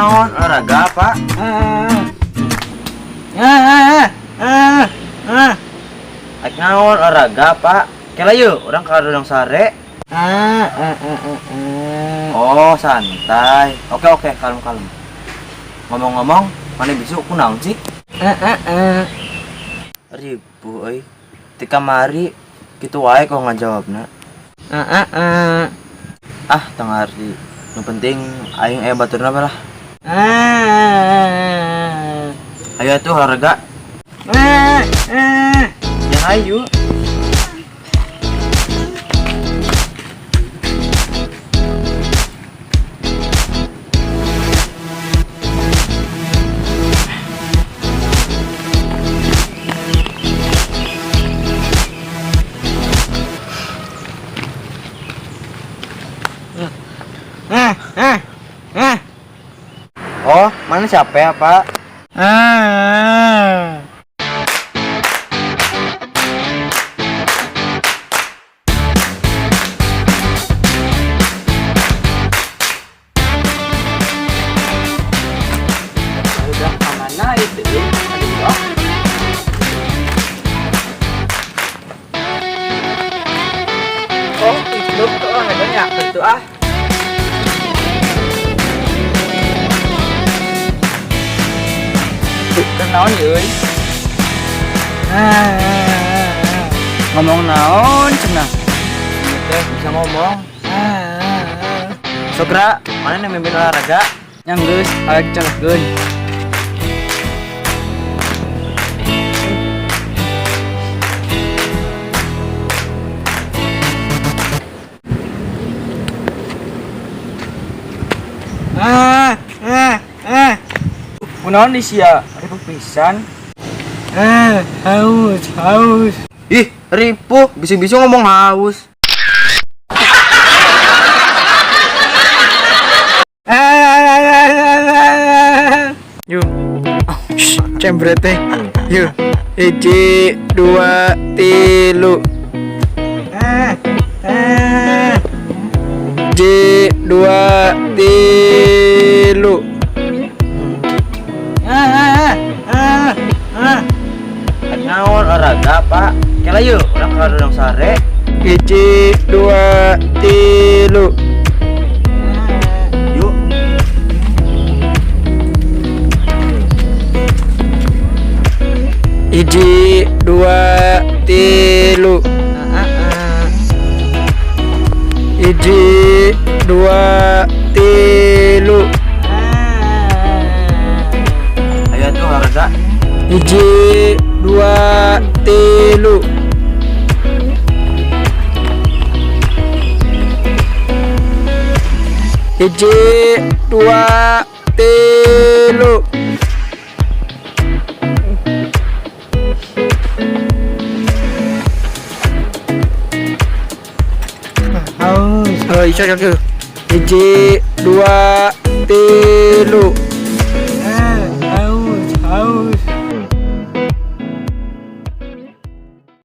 naon olahraga pak? Aik naon olahraga pak? Kela yuk orang kadang sare. Oh santai. Oke kalem. Ngomong-ngomong, mana besok aku naon sih? Ribu euy. Ti kamari kitu wae kok ngajawabna. Tengarti. Nu penting aing aya baturna bae lah. Ayo tuh olahraga. Ya ayo. Oh, mana siapa ya, Pak? Udah mana itu? Oh, itu tuh ada banyak itu ah. Naon euy. Ngomong naon cenah? Teh bisa ngomong. Sokra, mana yang mimpin olahraga? Yang geus aek calehkeun. Kunaon di sia? Ripuh pisan. Haus. Ih, ripuh, bisi-bisi ngomong haus. Yuk. Cembret teh. Yuk. 1 2 3. 1 2 3. Naon olahraga pak? Kela yuk orang kadang sare. 1 2 3. Yuk. Iji 2 3. Iji 2 3. Ayo tuh olahraga. 1 2 3. Iji 2 3. Haus. Iso. 1 2 3.